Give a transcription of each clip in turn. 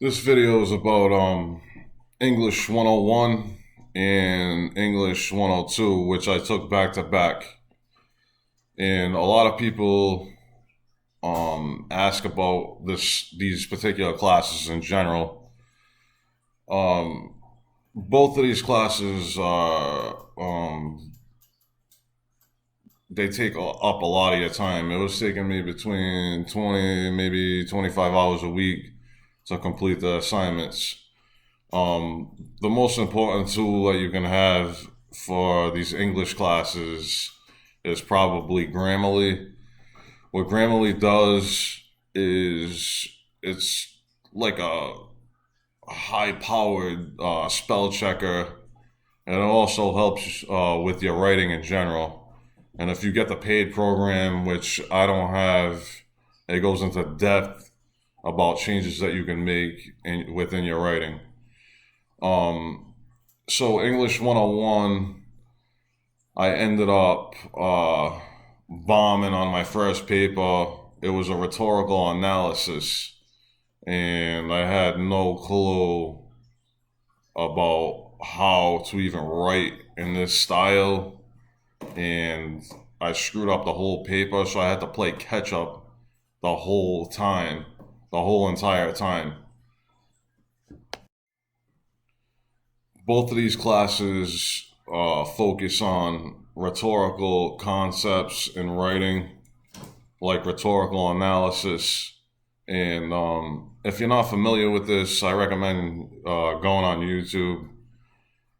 This video is about English 101 and English 102, which I took back to back. And a lot of people ask about these particular classes in general. Um, Both of these classes are they take up a lot of your time. It was taking me between 20, maybe 25 hours a week to complete the assignments. The most important tool that you can have for these English classes is probably Grammarly. What Grammarly does is it's like a high-powered spell checker, and it also helps with your writing in general. And if you get the paid program, which I don't have, it goes into depth about changes that you can make within your writing. So English 101, I ended up bombing on my first paper. It was a rhetorical analysis, and I had no clue about how to even write in this style, and I screwed up the whole paper, so I had to play catch up the whole time, the whole entire time. Both of these classes focus on rhetorical concepts in writing, like rhetorical analysis. And if you're not familiar with this, I recommend going on YouTube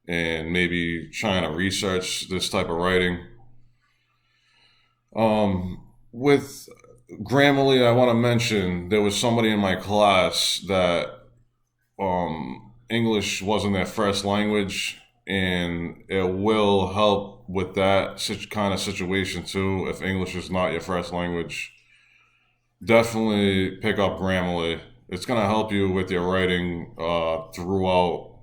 and maybe trying to research this type of writing. With Grammarly, I want to mention there was somebody in my class that English wasn't their first language, and it will help with that kind of situation too. If English is not your first language, definitely pick up Grammarly. It's going to help you with your writing throughout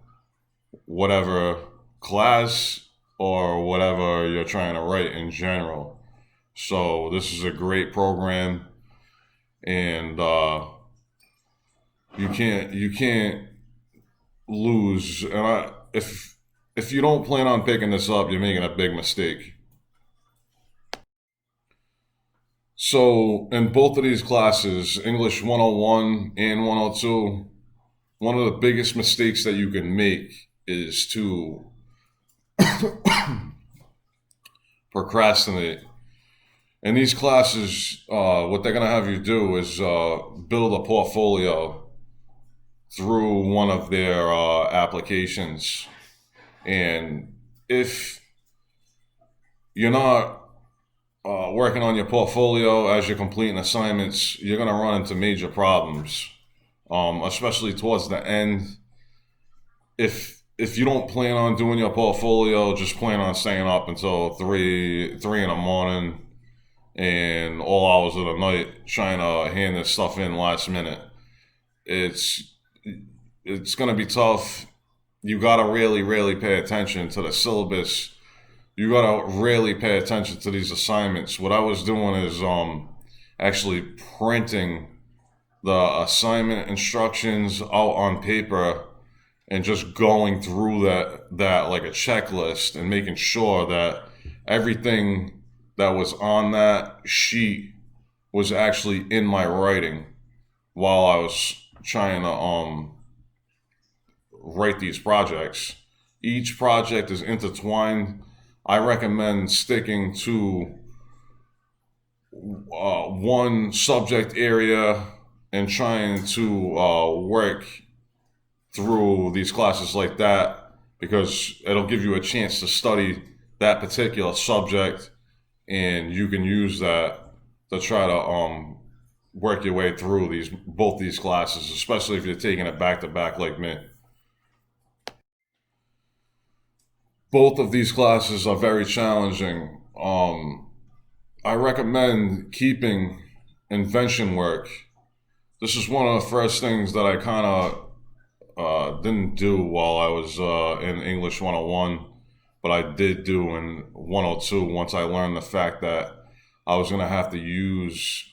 whatever class or whatever you're trying to write in general. So this is a great program, and you can't lose. And if you don't plan on picking this up, you're making a big mistake. So in both of these classes, English 101 and 102, one of the biggest mistakes that you can make is to procrastinate. In these classes, what they're going to have you do is build a portfolio through one of their applications. And if you're not working on your portfolio as you're completing assignments, you're going to run into major problems, especially towards the end. If you don't plan on doing your portfolio, just plan on staying up until three in the morning and all hours of the night trying to hand this stuff in last minute. It's going to be tough. You got to really pay attention to the syllabus. You got to really pay attention to these assignments. What I was doing is actually printing the assignment instructions out on paper and just going through that like a checklist and making sure that everything that was on that sheet was actually in my writing while I was trying to write these projects. Each project is intertwined. I recommend sticking to one subject area and trying to work through these classes like that, because it'll give you a chance to study that particular subject, and you can use that to try to work your way through both these classes, especially if you're taking it back to back like me. Both of these classes are very challenging. I recommend keeping Invention Work. This is one of the first things that I kind of didn't do while I was in English 101, but I did do in 102 once I learned the fact that I was going to have to use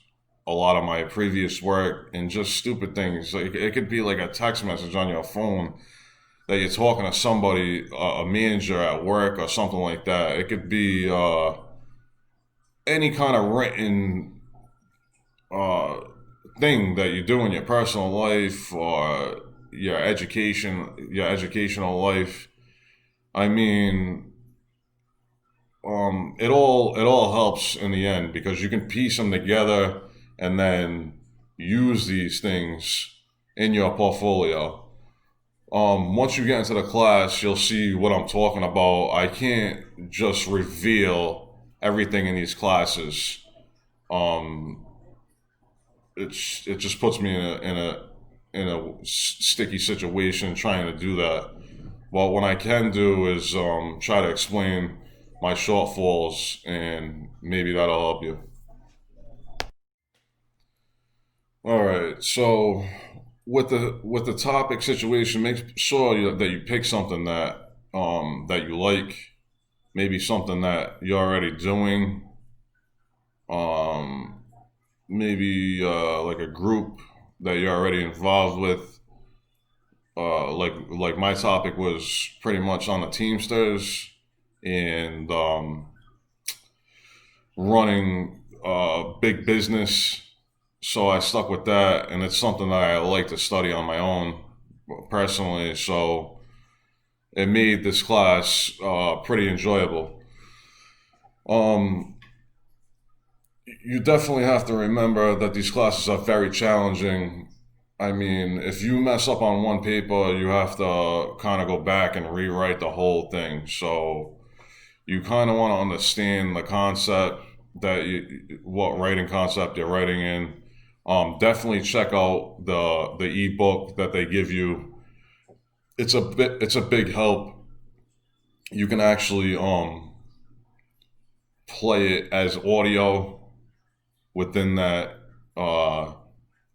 a lot of my previous work and just stupid things. Like it could be like a text message on your phone that you're talking to somebody, a manager at work or something like that. It could be any kind of written uh, thing that you do in your personal life or your educational life. I mean, it all helps in the end because you can piece them together and then use these things in your portfolio. Once you get into the class, you'll see what I'm talking about. I can't just reveal everything in these classes. Um, it just puts me in a sticky situation trying to do that. Well, what I can do is try to explain my shortfalls, and maybe that'll help you. All right. So with the topic situation, make sure that you pick something that you like, maybe something that you're already doing, um, maybe like a group that you're already involved with. Like my topic was pretty much on the Teamsters and running big business. So I stuck with that, and it's something that I like to study on my own personally. So it made this class pretty enjoyable. Um, you definitely have to remember that these classes are very challenging. I mean, if you mess up on one paper, you have to kind of go back and rewrite the whole thing. So you kind of want to understand the concept what writing concept you're writing in. Definitely check out the ebook that they give you. It's a big help. You can actually play it as audio within that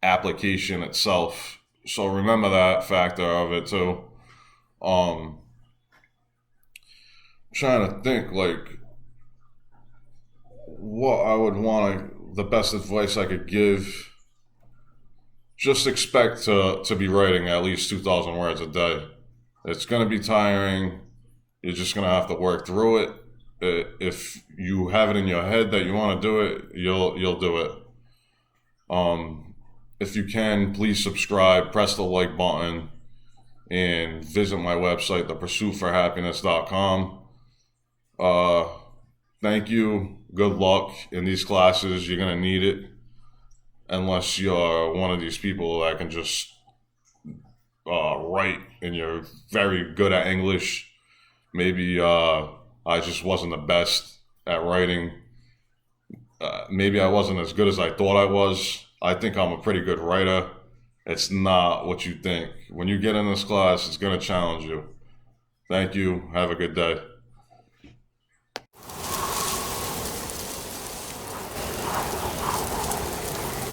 application itself. So remember that factor of it too. Um, trying to think like what I would want the best advice I could give. Just expect to be writing at least 2,000 words a day. It's going to be tiring. You're just going to have to work through it. If you have it in your head that you want to do it, you'll do it. If you can, please subscribe, press the like button, and visit my website, thepursuitforhappiness.com. Thank you. Good luck in these classes. You're going to need it. Unless you're one of these people that can just write and you're very good at English. Maybe I just wasn't the best at writing. Maybe I wasn't as good as I thought I was. I think I'm a pretty good writer. It's not what you think. When you get in this class, it's going to challenge you. Thank you. Have a good day.